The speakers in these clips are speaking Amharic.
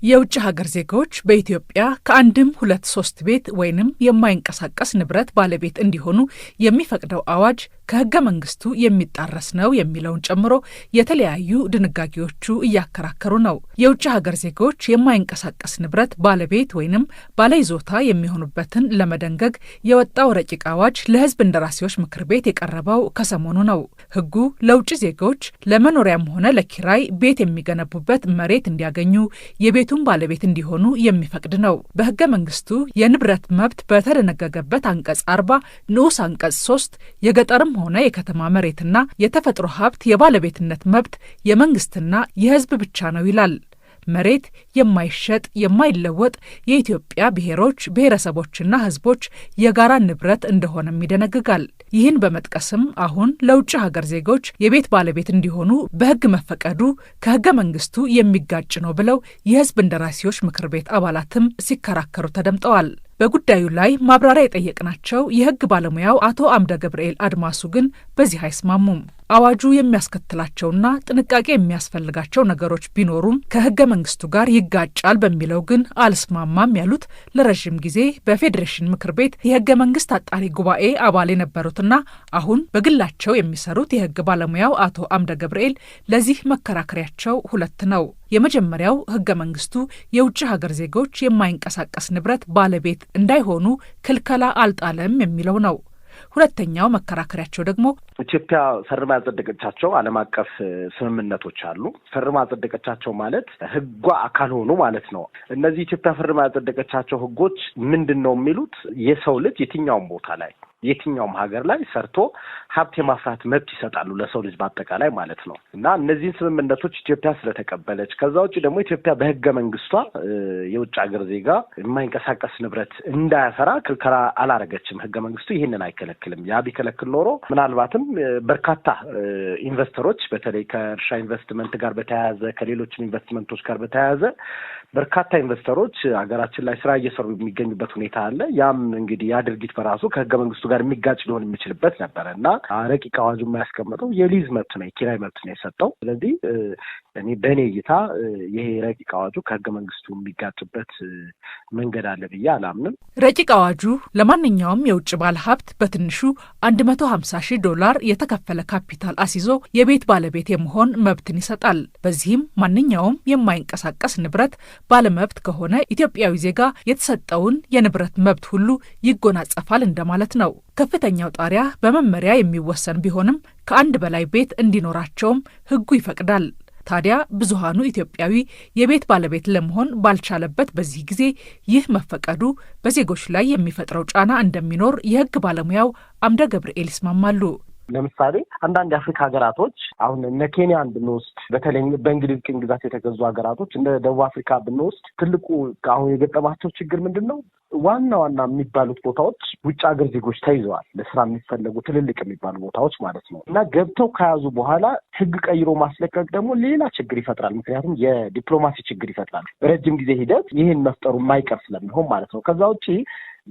የውጭ ሀገር ዜጎች በኢትዮጵያ ከአንድም 2-3 ቤት ወይንም የማይንቀሳቀስ ንብረት ባለቤት እንዲሆኑ የሚፈቅደው አዋጅ ከሕገ መንግስቱ የሚጣረስ ነው የሚለውን ጨምሮ የተለያዩ ድንጋጌዎቹ እያከራከሩ ነው። የውጭ ሀገር ዜጎች የማይንቀሳቀስ ንብረት ባለቤት ወይንም ባለይዞታ የሚሆኑበትን ለመደንገግ የወጣው ረቂቅ አዋጅ ለሕዝብ እንደራሴዎች ምክር ቤት የቀረበው ከሰሞኑ ነው። ሕጉ ለውጭ ዜጎች ለመኖሪያም ሆነ ለኪራይ ቤት የሚገነቡበት መሬት እንዲያገኙ የቤቱን ባለቤት እንዲሆኑ የሚፈቅድ ነው። በሕገ መንግስቱ የንብረት መብት በተደነገገበት አንቀጽ 40 ንዑስ አንቀጽ 3 የገጠርም ሆነ የከተማ መሬትና የተፈጥሮ ሀብት የባለቤትነት መብት የመንግስትና የሕዝብ ብቻ ነው ይላል። መሬት የማይሸጥ የማይለወጥ የኢትዮጵያ ብሔሮች ብሔረሰቦችና ሕዝቦች የጋራ ንብረት እንደሆነም ይደነግጋል። ይህን በመጥቀስም አሁን ለውጭ ሀገር ዜጎች የቤት ባለቤት እንዲሆኑ በሕግ መፈቀዱ ከሕገ መንግስቱ የሚጋጭ ነው ብለው የሕዝብ እንደራሴዎች ምክር ቤት አባላትም ሲከራከሩ ተደምጠዋል። በጉዳዩ ላይ ማብራሪያ የጠየቅናቸው የሕግ ባለሙያው አቶ አምደ ገብርኤል አድማሱ ግን በዚህ አይስማሙም። አዋጁ የሚያስከትላቸውና ጥንቃቄ የሚያስፈልጋቸው ነገሮች ቢኖሩም ከሕገ መንግስቱ ጋር ይጋጫል በሚለው ግን አልስማማም ያሉት ለረዥም ጊዜ በፌዴሬሽን ምክር ቤት የሕገ መንግስት አጣሪ ጉባኤ አባል የነበሩትና አሁን በግላቸው የሚሰሩት የሕግ ባለሙያው አቶ አምደ ገብርኤል ለዚህ መከራከሪያቸው ሁለት ነው። የመጀመሪያው ሕገ መንግስቱ የውጭ ሀገር ዜጎች የማይንቀሳቀስ ንብረት ባለቤት እንዳይሆኑ ክልከላ አልጣለም የሚለው ነው። ሁለተኛው መከራከሪያቸው ደግሞ ኢትዮጵያ ፈርማ ያጸደቀቻቸው ዓለም አቀፍ ስምምነቶች አሉ። ፈርማ ያጸደቀቻቸው ማለት ሕጓ አካል ሆኑ ማለት ነው። እነዚህ ኢትዮጵያ ፈርማ ያጸደቀቻቸው ሕጎች ምንድነው የሚሉት? የሰው ልጅ የትኛውም ቦታ ላይ የትኛውም ሀገር ላይ ሰርቶ ሀብት የማፍራት መብት ይሰጣሉ ለሰው ልጅ በአጠቃላይ ማለት ነው። እና እነዚህን ስምምነቶች ኢትዮጵያ ስለተቀበለች ከዛ ውጭ ደግሞ ኢትዮጵያ በሕገ መንግስቷ የውጭ ሀገር ዜጋ የማይንቀሳቀስ ንብረት እንዳያፈራ ክልከላ አላረገችም። ሕገ መንግስቱ ይህንን አይከለክልም። ያ ቢከለክል ኖሮ ምናልባትም በርካታ ኢንቨስተሮች በተለይ ከእርሻ ኢንቨስትመንት ጋር በተያያዘ ከሌሎችም ኢንቨስትመንቶች ጋር በተያያዘ በርካታ ኢንቨስተሮች ሀገራችን ላይ ስራ እየሰሩ የሚገኙበት ሁኔታ አለ። ያም እንግዲህ ያ ድርጊት በራሱ ከሕገ መንግስቱ ጋር የሚጋጭ ሊሆን የሚችልበት ነበረ እና ረቂቅ አዋጁ የማያስቀምጠው የሊዝ መብት ነው፣ የኪራይ መብት ነው የሰጠው። ስለዚህ በእኔ እይታ ይሄ ረቂቅ አዋጁ ከሕገ መንግስቱ የሚጋጭበት መንገድ አለ ብዬ አላምንም። ረቂቅ አዋጁ ለማንኛውም የውጭ ባለ ሀብት በትንሹ $150,000 የተከፈለ ካፒታል አስይዞ የቤት ባለቤት የመሆን መብትን ይሰጣል። በዚህም ማንኛውም የማይንቀሳቀስ ንብረት ባለመብት ከሆነ ኢትዮጵያዊ ዜጋ የተሰጠውን የንብረት መብት ሁሉ ይጎናጸፋል እንደማለት ነው። ከፍተኛው ጣሪያ በመመሪያ የሚወሰን ቢሆንም ከአንድ በላይ ቤት እንዲኖራቸውም ሕጉ ይፈቅዳል። ታዲያ ብዙሃኑ ኢትዮጵያዊ የቤት ባለቤት ለመሆን ባልቻለበት በዚህ ጊዜ ይህ መፈቀዱ በዜጎች ላይ የሚፈጥረው ጫና እንደሚኖር የሕግ ባለሙያው አምደ ገብርኤል ይስማማሉ። ለምሳሌ አንዳንድ የአፍሪካ ሀገራቶች አሁን እነ ኬንያን ብንወስድ፣ በተለይ በእንግሊዝ ቅኝ ግዛት የተገዙ ሀገራቶች እንደ ደቡብ አፍሪካ ብንወስድ ትልቁ አሁን የገጠማቸው ችግር ምንድን ነው? ዋና ዋና የሚባሉት ቦታዎች ውጭ ሀገር ዜጎች ተይዘዋል። ለስራ የሚፈለጉ ትልልቅ የሚባሉ ቦታዎች ማለት ነው። እና ገብተው ከያዙ በኋላ ሕግ ቀይሮ ማስለቀቅ ደግሞ ሌላ ችግር ይፈጥራል። ምክንያቱም የዲፕሎማሲ ችግር ይፈጥራል። በረጅም ጊዜ ሂደት ይህን መፍጠሩ የማይቀር ስለሚሆን ማለት ነው። ከዛ ውጭ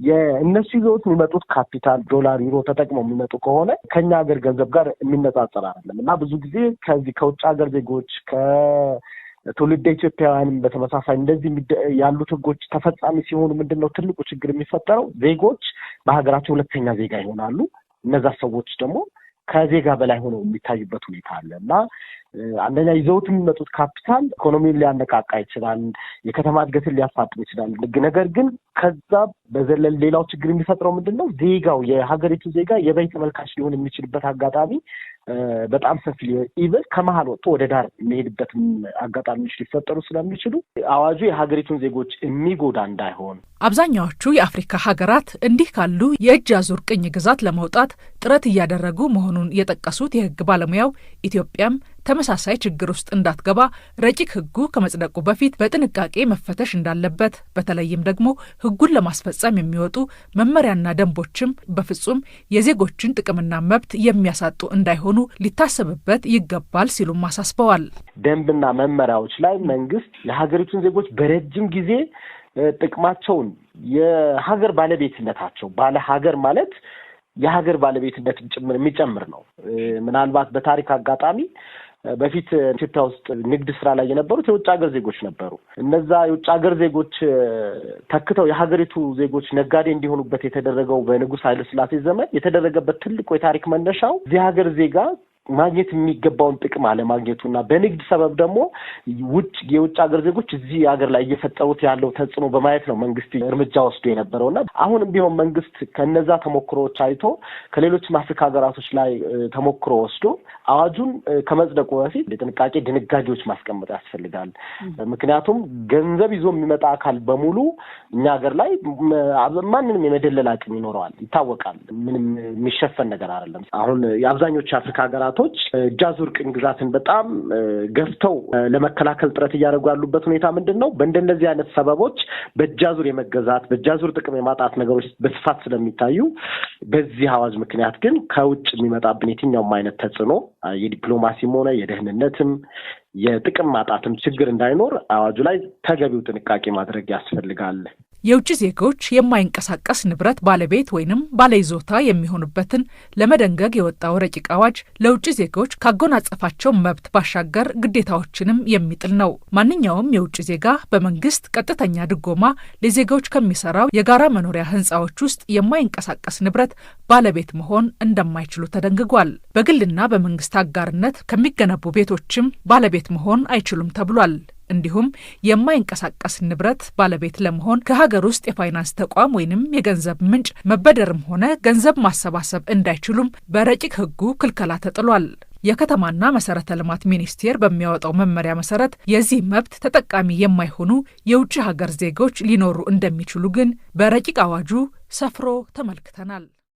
የእነሱ ይዘውት የሚመጡት ካፒታል ዶላር፣ ዩሮ ተጠቅመው የሚመጡ ከሆነ ከኛ ሀገር ገንዘብ ጋር የሚነጻጸር አይደለም እና ብዙ ጊዜ ከዚህ ከውጭ ሀገር ዜጎች ከትውልደ ኢትዮጵያውያንም በተመሳሳይ እንደዚህ ያሉት ሕጎች ተፈጻሚ ሲሆኑ ምንድን ነው ትልቁ ችግር የሚፈጠረው? ዜጎች በሀገራቸው ሁለተኛ ዜጋ ይሆናሉ። እነዛ ሰዎች ደግሞ ከዜጋ በላይ ሆነው የሚታዩበት ሁኔታ አለ እና አንደኛ ይዘውት የሚመጡት ካፒታል ኢኮኖሚውን ሊያነቃቃ ይችላል፣ የከተማ እድገትን ሊያፋጥን ይችላል። ነገር ግን ከዛ በዘለል ሌላው ችግር የሚፈጥረው ምንድን ነው? ዜጋው የሀገሪቱ ዜጋ የበይ ተመልካች ሊሆን የሚችልበት አጋጣሚ በጣም ሰፊ ኢቨን ከመሀል ወጥቶ ወደ ዳር የሚሄድበት አጋጣሚዎች ሊፈጠሩ ስለሚችሉ አዋጁ የሀገሪቱን ዜጎች የሚጎዳ እንዳይሆን አብዛኛዎቹ የአፍሪካ ሀገራት እንዲህ ካሉ የእጅ አዙር ቅኝ ግዛት ለመውጣት ጥረት እያደረጉ መሆኑን የጠቀሱት የሕግ ባለሙያው ኢትዮጵያም ተመሳሳይ ችግር ውስጥ እንዳትገባ ረቂቅ ሕጉ ከመጽደቁ በፊት በጥንቃቄ መፈተሽ እንዳለበት፣ በተለይም ደግሞ ሕጉን ለማስፈጸም የሚወጡ መመሪያና ደንቦችም በፍጹም የዜጎችን ጥቅምና መብት የሚያሳጡ እንዳይሆኑ ሊታሰብበት ይገባል ሲሉም አሳስበዋል። ደንብና መመሪያዎች ላይ መንግስት የሀገሪቱን ዜጎች በረጅም ጊዜ ጥቅማቸውን የሀገር ባለቤትነታቸው ባለ ሀገር ማለት የሀገር ባለቤትነትን ጭምር የሚጨምር ነው። ምናልባት በታሪክ አጋጣሚ በፊት ኢትዮጵያ ውስጥ ንግድ ስራ ላይ የነበሩት የውጭ ሀገር ዜጎች ነበሩ። እነዛ የውጭ ሀገር ዜጎች ተክተው የሀገሪቱ ዜጎች ነጋዴ እንዲሆኑበት የተደረገው በንጉሥ ኃይለ ሥላሴ ዘመን የተደረገበት ትልቁ የታሪክ መነሻው እዚህ ሀገር ዜጋ ማግኘት የሚገባውን ጥቅም አለማግኘቱና በንግድ ሰበብ ደግሞ የውጭ ሀገር ዜጎች እዚህ ሀገር ላይ እየፈጠሩት ያለው ተጽዕኖ በማየት ነው መንግስት እርምጃ ወስዶ የነበረውና አሁንም ቢሆን መንግስት ከነዛ ተሞክሮዎች አይቶ ከሌሎችም አፍሪካ ሀገራቶች ላይ ተሞክሮ ወስዶ አዋጁን ከመጽደቁ በፊት ለጥንቃቄ ድንጋጌዎች ማስቀመጥ ያስፈልጋል። ምክንያቱም ገንዘብ ይዞ የሚመጣ አካል በሙሉ እኛ ሀገር ላይ ማንንም የመደለል አቅም ይኖረዋል፣ ይታወቃል። ምንም የሚሸፈን ነገር አይደለም። አሁን የአብዛኞቹ የአፍሪካ ሀገራቶች እጅ አዙር ቅኝ ግዛትን በጣም ገፍተው ለመከላከል ጥረት እያደረጉ ያሉበት ሁኔታ ምንድነው? በእንደነዚህ አይነት ሰበቦች በእጅ አዙር የመገዛት በእጅ አዙር ጥቅም የማጣት ነገሮች በስፋት ስለሚታዩ በዚህ አዋጅ ምክንያት ግን ከውጭ የሚመጣብን የትኛውም አይነት ተጽዕኖ የዲፕሎማሲም ሆነ የደህንነትም የጥቅም ማጣትም ችግር እንዳይኖር አዋጁ ላይ ተገቢው ጥንቃቄ ማድረግ ያስፈልጋል። የውጭ ዜጎች የማይንቀሳቀስ ንብረት ባለቤት ወይንም ባለይዞታ የሚሆኑበትን ለመደንገግ የወጣው ረቂቅ አዋጅ ለውጭ ዜጎች ካጎናጸፋቸው መብት ባሻገር ግዴታዎችንም የሚጥል ነው። ማንኛውም የውጭ ዜጋ በመንግስት ቀጥተኛ ድጎማ ለዜጎች ከሚሰራው የጋራ መኖሪያ ህንጻዎች ውስጥ የማይንቀሳቀስ ንብረት ባለቤት መሆን እንደማይችሉ ተደንግጓል። በግልና በመንግስት አጋርነት ከሚገነቡ ቤቶችም ባለቤት መሆን አይችሉም ተብሏል። እንዲሁም የማይንቀሳቀስ ንብረት ባለቤት ለመሆን ከሀገር ውስጥ የፋይናንስ ተቋም ወይንም የገንዘብ ምንጭ መበደርም ሆነ ገንዘብ ማሰባሰብ እንዳይችሉም በረቂቅ ህጉ ክልከላ ተጥሏል። የከተማና መሰረተ ልማት ሚኒስቴር በሚያወጣው መመሪያ መሰረት የዚህ መብት ተጠቃሚ የማይሆኑ የውጭ ሀገር ዜጎች ሊኖሩ እንደሚችሉ ግን በረቂቅ አዋጁ ሰፍሮ ተመልክተናል።